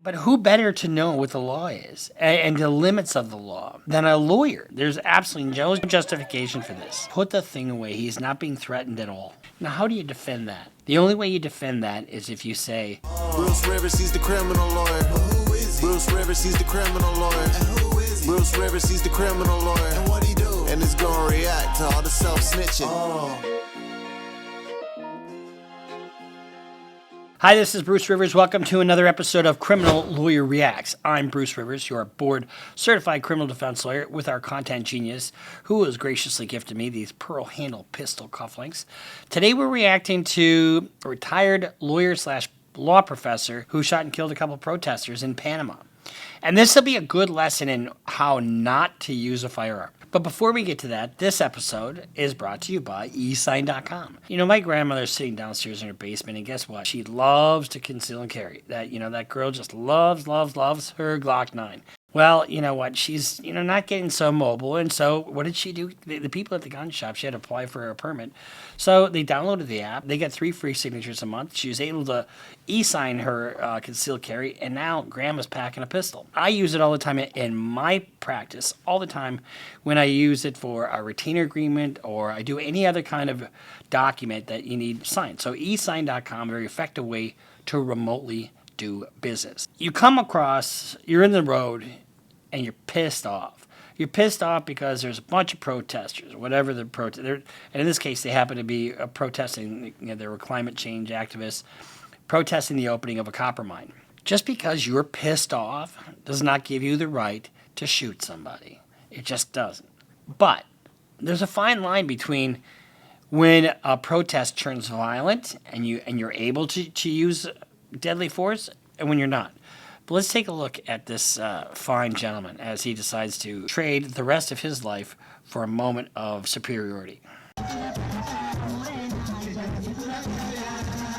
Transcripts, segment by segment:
But who better to know what the law is and the limits of the law than a lawyer? There's absolutely no justification for this. Put the thing away. He's not being threatened at all. Now, how do you defend that? The only way you defend that is if you say, Bruce Rivers, he's the criminal lawyer. Bruce Rivers, he's the criminal lawyer. Bruce Rivers, he's the criminal lawyer. And what he do? And it's gonna react to all the self-snitching. Hi, this is Bruce Rivers. Welcome to another episode of Criminal Lawyer Reacts. I'm Bruce Rivers, your board-certified criminal defense lawyer with our content genius, who has graciously gifted me these pearl-handle pistol cufflinks. Today we're reacting to a retired lawyer/law professor who shot and killed a couple protesters in Panama. And this will be a good lesson in how not to use a firearm. But before we get to that, this episode is brought to you by eSign.com. You know, my grandmother's sitting downstairs in her basement, and guess what? She loves to conceal and carry. That girl just loves her Glock 9. Well, you know what? She's, not getting so mobile. And so what did she do? The people at the gun shop, she had to apply for a permit. So they downloaded the app. They got 3 free signatures a month. She was able to e-sign her concealed carry. And now Grandma's packing a pistol. I use it all the time in my practice, all the time when I use it for a retainer agreement or I do any other kind of document that you need signed. So eSign.com, a very effective way to remotely do business. You're in the road and you're pissed off. You're pissed off because there's a bunch of protesters, whatever the protest. And in this case, they happen to be protesting. They were climate change activists protesting the opening of a copper mine. Just because you're pissed off does not give you the right to shoot somebody. It just doesn't. But there's a fine line between when a protest turns violent and you're able to use deadly force and when you're not. But let's take a look at this fine gentleman as he decides to trade the rest of his life for a moment of superiority.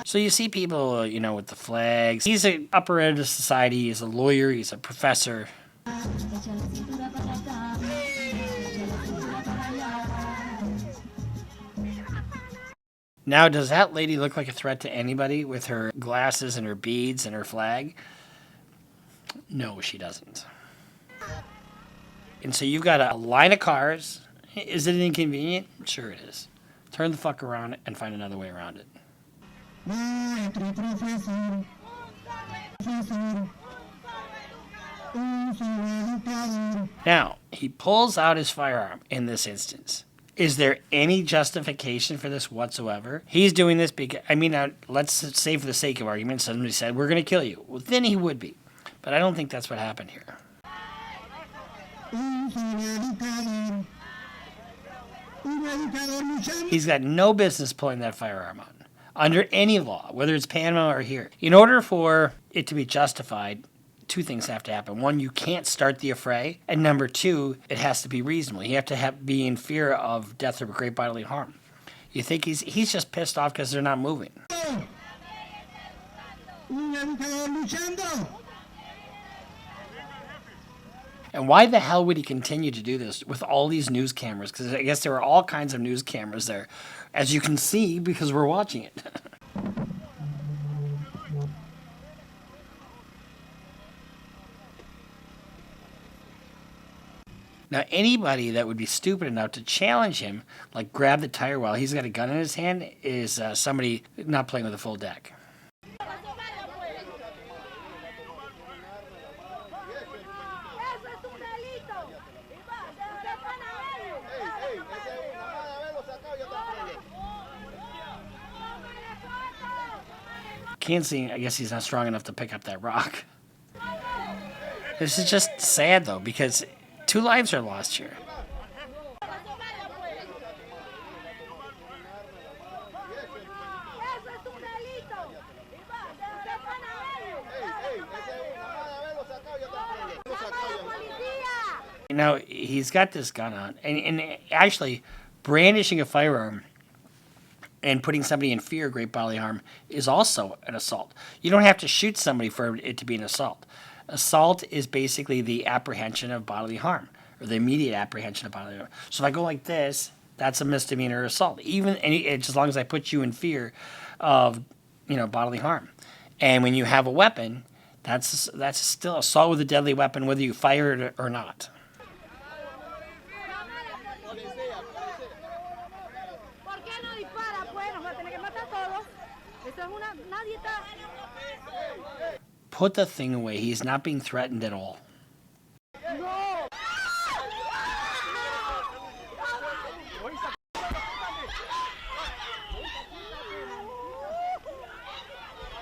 So you see people, with the flags. He's an upper end of society. He's a lawyer. He's a professor. Now, does that lady look like a threat to anybody with her glasses and her beads and her flag? No, she doesn't. And so you've got a line of cars. Is it inconvenient? Sure it is. Turn the fuck around and find another way around it. Now, he pulls out his firearm in this instance. Is there any justification for this whatsoever? He's doing this because, let's say for the sake of argument, somebody said, we're going to kill you. Well, then he would be. But I don't think that's what happened here. He's got no business pulling that firearm out under any law, whether it's Panama or here. In order for it to be justified, 2 things have to happen. 1, you can't start the affray. And number 2, it has to be reasonable. You have to be in fear of death or great bodily harm. You think he's just pissed off because they're not moving. And why the hell would he continue to do this with all these news cameras? Because I guess there are all kinds of news cameras there, as you can see because we're watching it. Now, anybody that would be stupid enough to challenge him, like grab the tire while he's got a gun in his hand, is somebody not playing with a full deck. Can't see, I guess he's not strong enough to pick up that rock. This is just sad, though, because 2 lives are lost here. Now, he's got this gun on, and actually brandishing a firearm and putting somebody in fear of great bodily harm is also an assault. You don't have to shoot somebody for it to be an assault. Assault is basically the apprehension of bodily harm, or the immediate apprehension of bodily harm. So if I go like this, that's a misdemeanor assault, as long as I put you in fear of, bodily harm. And when you have a weapon, That's still assault with a deadly weapon, whether you fire it or not. Put the thing away. He's not being threatened at all.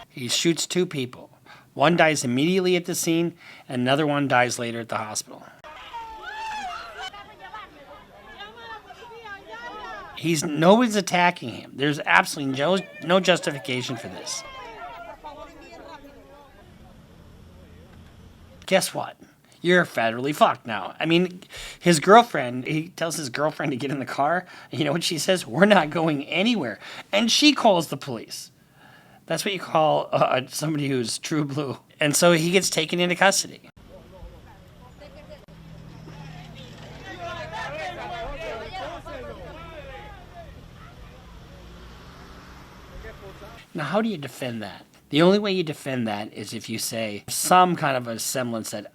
He shoots 2 people. One dies immediately at the scene, and another one dies later at the hospital. Nobody's attacking him. There's absolutely no justification for this. Guess what? You're federally fucked now. I mean, his girlfriend, he tells his girlfriend to get in the car. And you know what she says? We're not going anywhere. And she calls the police. That's what you call somebody who's true blue. And so he gets taken into custody. Now, how do you defend that? The only way you defend that is if you say some kind of a semblance that,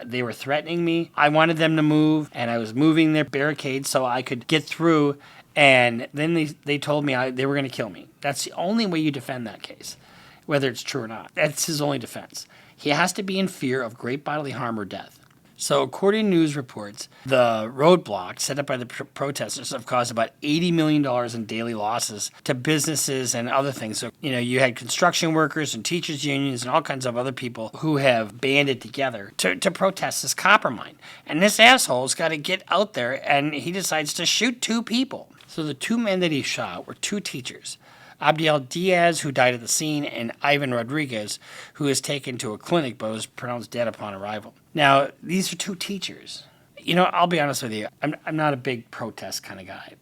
they were threatening me. I wanted them to move, and I was moving their barricades so I could get through, and then they told me they were going to kill me. That's the only way you defend that case, whether it's true or not. That's his only defense. He has to be in fear of great bodily harm or death. So according to news reports, the roadblocks set up by the protesters have caused about $80 million in daily losses to businesses and other things. So, you had construction workers and teachers unions and all kinds of other people who have banded together to protest this copper mine. And this asshole's got to get out there, and he decides to shoot 2 people. So the 2 men that he shot were 2 teachers. Abdiel Diaz, who died at the scene, and Ivan Rodriguez, who was taken to a clinic but was pronounced dead upon arrival. Now, these are 2 teachers. I'll be honest with you, I'm not a big protest kind of guy,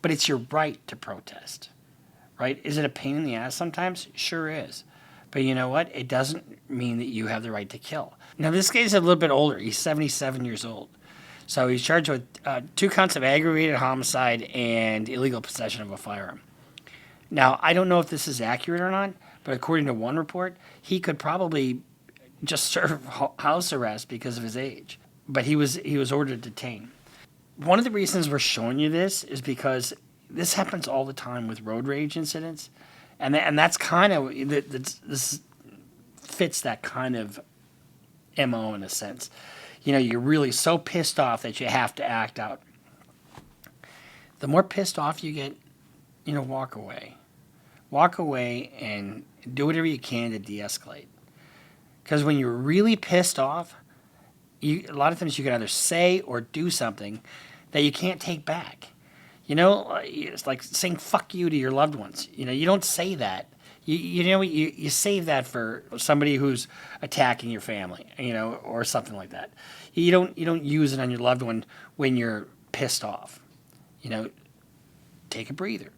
but it's your right to protest, right? Is it a pain in the ass sometimes? Sure is. But you know what? It doesn't mean that you have the right to kill. Now, this guy's a little bit older. He's 77 years old. So he's charged with 2 counts of aggravated homicide and illegal possession of a firearm. Now, I don't know if this is accurate or not, but according to one report, he could probably just serve house arrest because of his age. But he was ordered to detain. One of the reasons we're showing you this is because this happens all the time with road rage incidents, and that's kind of this fits that kind of MO in a sense. You're really so pissed off that you have to act out. The more pissed off you get, walk away. Walk away and do whatever you can to de-escalate. Because when you're really pissed off, a lot of times you can either say or do something that you can't take back. It's like saying fuck you to your loved ones. You don't say that. You save that for somebody who's attacking your family, or something like that. You don't use it on your loved one when you're pissed off. Take a breather.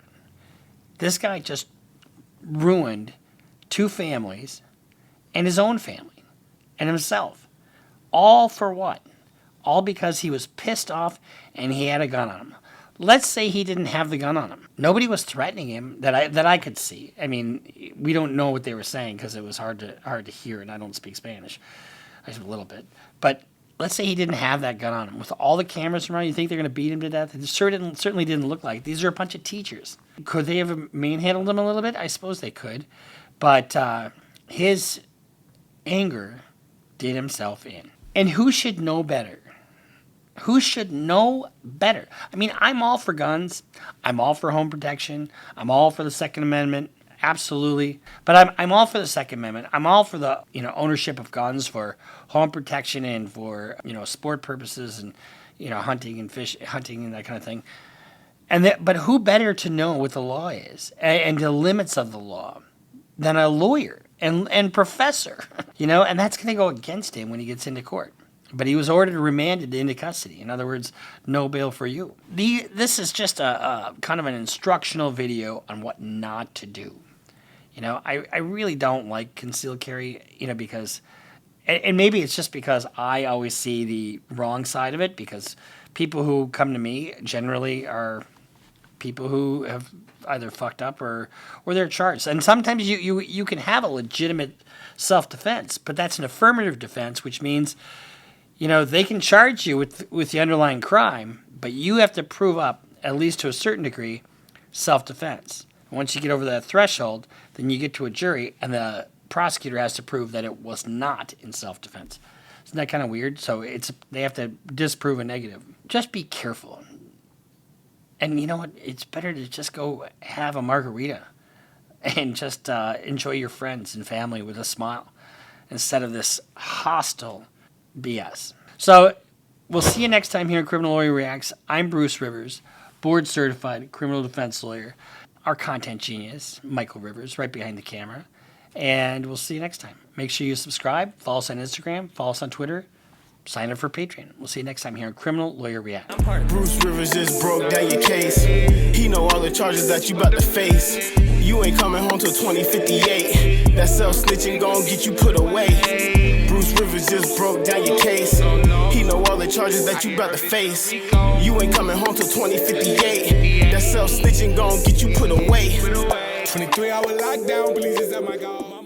This guy just ruined 2 families and his own family and himself. All for what? All because he was pissed off and he had a gun on him. Let's say he didn't have the gun on him. Nobody was threatening him that I could see. I mean, we don't know what they were saying because it was hard to hear, and I don't speak Spanish. I speak a little bit. But let's say he didn't have that gun on him. With all the cameras around, you think they're going to beat him to death? It certainly didn't look like it. These are a bunch of teachers. Could they have manhandled him a little bit? I suppose they could. But his anger did himself in. And who should know better? Who should know better? I mean, I'm all for guns. I'm all for home protection. I'm all for the Second Amendment. Absolutely. But I'm all for the Second Amendment. I'm all for the ownership of guns for home protection and for sport purposes and hunting and hunting and that kind of thing. But who better to know what the law is and the limits of the law than a lawyer and professor? And that's going to go against him when he gets into court. But he was ordered remanded into custody. In other words, no bail for you. This is just a kind of an instructional video on what not to do. I really don't like concealed carry, because, and maybe it's just because I always see the wrong side of it, because people who come to me generally are people who have either fucked up or they're charged. And sometimes you can have a legitimate self-defense, but that's an affirmative defense, which means, they can charge you with the underlying crime, but you have to prove up, at least to a certain degree, self-defense. Once you get over that threshold, then you get to a jury, and the prosecutor has to prove that it was not in self-defense. Isn't that kind of weird? So they have to disprove a negative. Just be careful. And you know what? It's better to just go have a margarita and just enjoy your friends and family with a smile instead of this hostile BS. So we'll see you next time here on Criminal Lawyer Reacts. I'm Bruce Rivers, board-certified criminal defense lawyer. Our content genius, Michael Rivers, right behind the camera. And we'll see you next time. Make sure you subscribe, follow us on Instagram, follow us on Twitter, sign up for Patreon. We'll see you next time here on Criminal Lawyer React. Bruce Rivers just broke down your case. He know all the charges that you about to face. You ain't coming home till 2058. That self-snitching gon' get you put away. Bruce Rivers just broke down your case. He know all the charges that you about to face. You ain't coming home till 2058. That self-snitching gon' get you put away. 23-hour lockdown, police is at my god.